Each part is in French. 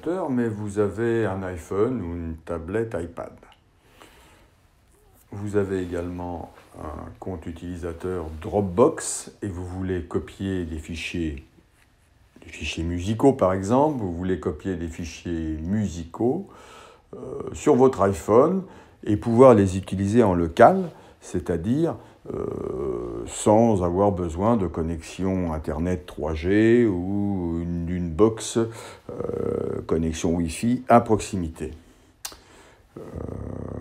ordinateur, mais vous avez un iPhone ou une tablette iPad. Vous avez également un compte utilisateur Dropbox et vous voulez copier des fichiers musicaux par exemple, vous voulez copier des fichiers musicaux sur votre iPhone et pouvoir les utiliser en local, c'est-à-dire sans avoir besoin de connexion Internet 3G ou d'une box connexion Wi-Fi à proximité.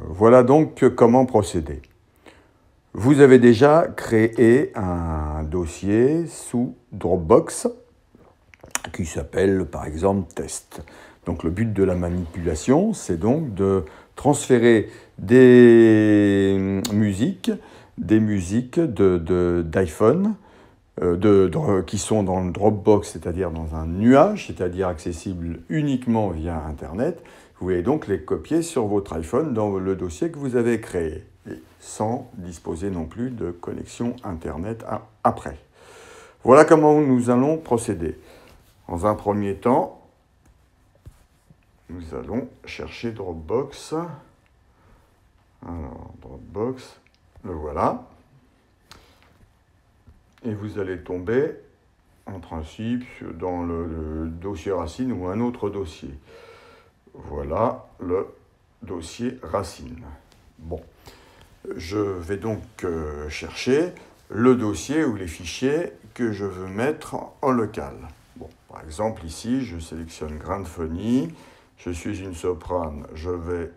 Voilà donc comment procéder. Vous avez déjà créé un dossier sous Dropbox qui s'appelle par exemple test. Donc le but de la manipulation, c'est donc de transférer des musiques d'iPhone qui sont dans le Dropbox, c'est-à-dire dans un nuage, c'est-à-dire accessibles uniquement via Internet. Vous voulez donc les copier sur votre iPhone dans le dossier que vous avez créé, et sans disposer non plus de connexion Internet après. Voilà comment nous allons procéder. Dans un premier temps, nous allons chercher Dropbox. Alors, Dropbox, le voilà. Et vous allez tomber, en principe, dans le dossier racine ou un autre dossier. Voilà le dossier racine. Bon, je vais donc chercher le dossier ou les fichiers que je veux mettre en local. Bon, par exemple, ici, je sélectionne Grandphony, je suis une soprane, je vais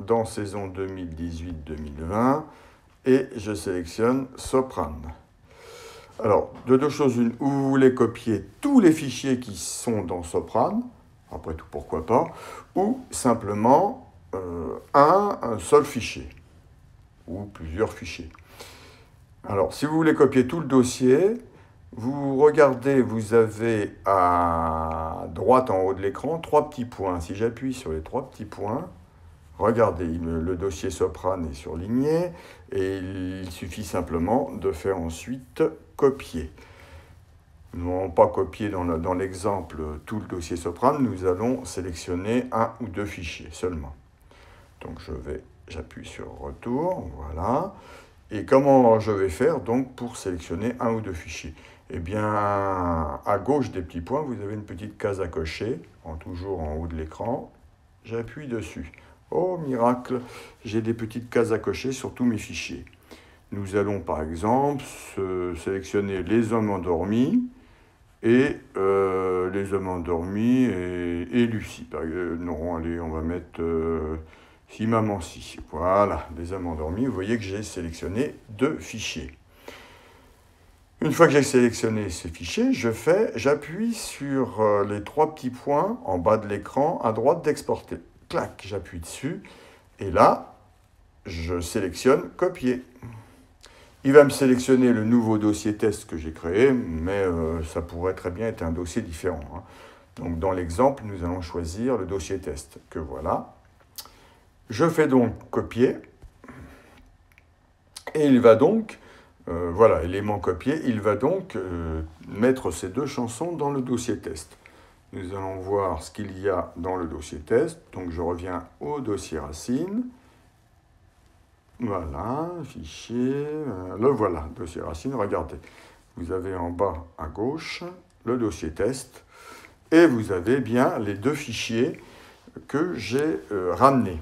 dans saison 2018-2020 et je sélectionne soprane. Alors, de deux choses une, ou vous voulez copier tous les fichiers qui sont dans soprane, après tout, pourquoi pas, ou simplement un seul fichier, ou plusieurs fichiers. Alors, si vous voulez copier tout le dossier, vous regardez, vous avez à droite en haut de l'écran 3 petits points. Si j'appuie sur les 3 petits points, regardez, le dossier soprane est surligné et il suffit simplement de faire ensuite copier. Nous n'allons pas copier dans l'exemple tout le dossier soprane, nous allons sélectionner un ou deux fichiers seulement. Donc j'appuie sur retour, voilà. Et comment je vais faire donc pour sélectionner un ou deux fichiers? Eh bien, à gauche des petits points, vous avez une petite case à cocher, toujours en haut de l'écran. J'appuie dessus. Oh, miracle, j'ai des petites cases à cocher sur tous mes fichiers. Nous allons par exemple sélectionner les hommes endormis et les hommes endormis et Lucie. Non, allez, on va mettre si maman si. Voilà, les hommes endormis. Vous voyez que j'ai sélectionné 2 fichiers. Une fois que j'ai sélectionné ces fichiers, j'appuie sur les 3 petits points en bas de l'écran à droite d'exporter. Clac, j'appuie dessus et là, je sélectionne copier. Il va me sélectionner le nouveau dossier test que j'ai créé, mais ça pourrait très bien être un dossier différent. Hein. Donc dans l'exemple, nous allons choisir le dossier test, que voilà. Je fais donc copier, et il va donc, voilà, élément copié, il va donc mettre ces 2 chansons dans le dossier test. Nous allons voir ce qu'il y a dans le dossier test, donc je reviens au dossier racine. Voilà, fichier, le voilà, dossier racine, regardez. Vous avez en bas à gauche le dossier test et vous avez bien les 2 fichiers que j'ai ramenés.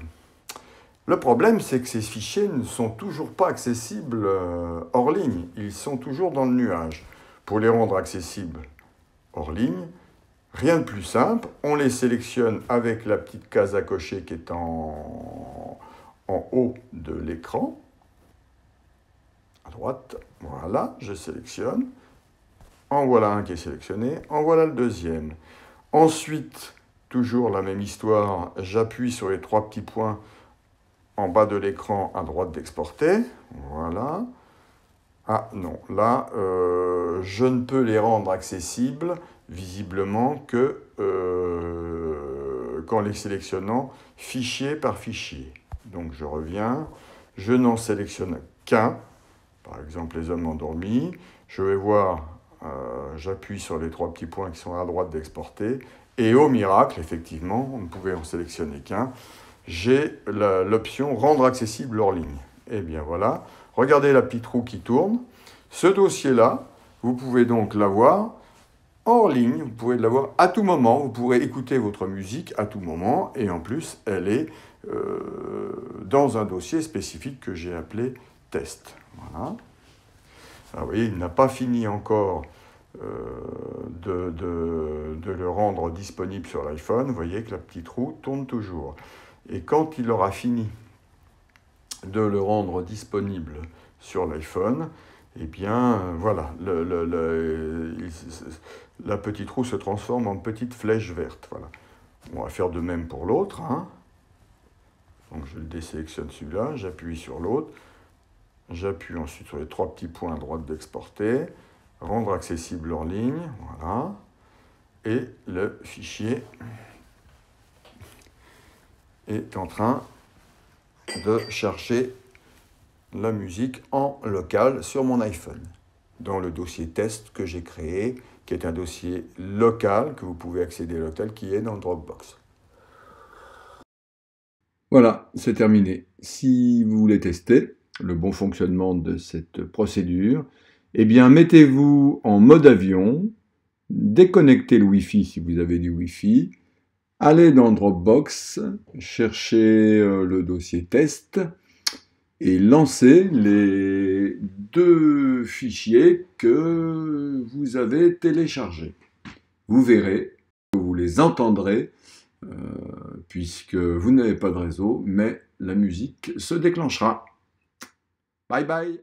Le problème, c'est que ces fichiers ne sont toujours pas accessibles hors ligne, ils sont toujours dans le nuage. Pour les rendre accessibles hors ligne, rien de plus simple, on les sélectionne avec la petite case à cocher qui est en haut de l'écran, à droite, voilà, je sélectionne, en voilà un qui est sélectionné, en voilà le deuxième. Ensuite, toujours la même histoire, j'appuie sur les 3 petits points en bas de l'écran à droite d'exporter, voilà. Ah non, là, je ne peux les rendre accessibles visiblement que qu'en les sélectionnant fichier par fichier. Donc je reviens, je n'en sélectionne qu'un, par exemple les hommes endormis. Je vais voir, j'appuie sur les 3 petits points qui sont à droite d'exporter Et au miracle, effectivement, on ne pouvait en sélectionner qu'un, j'ai l'option « Rendre accessible hors ligne ». Et bien voilà, regardez la petite roue qui tourne. Ce dossier-là, vous pouvez donc l'avoir hors ligne, vous pouvez l'avoir à tout moment, vous pourrez écouter votre musique à tout moment, et en plus, elle est dans un dossier spécifique que j'ai appelé « Test ». Voilà. Alors, vous voyez, il n'a pas fini encore de le rendre disponible sur l'iPhone. Vous voyez que la petite roue tourne toujours. Et quand il aura fini de le rendre disponible sur l'iPhone, eh bien, voilà, la petite roue se transforme en petite flèche verte. Voilà. On va faire de même pour l'autre. Hein. Donc, je le désélectionne celui-là, j'appuie sur l'autre, j'appuie ensuite sur les 3 petits points à droite d'exporter, rendre accessible hors ligne, voilà, et le fichier est en train de chercher la musique en local sur mon iPhone, dans le dossier test que j'ai créé, qui est un dossier local, que vous pouvez accéder local, qui est dans Dropbox. Voilà, c'est terminé. Si vous voulez tester le bon fonctionnement de cette procédure, eh bien, mettez-vous en mode avion, déconnectez le Wi-Fi si vous avez du Wi-Fi, allez dans Dropbox, cherchez le dossier test et lancez les 2 fichiers que vous avez téléchargés. Vous verrez, vous les entendrez, puisque vous n'avez pas de réseau, mais la musique se déclenchera. Bye bye!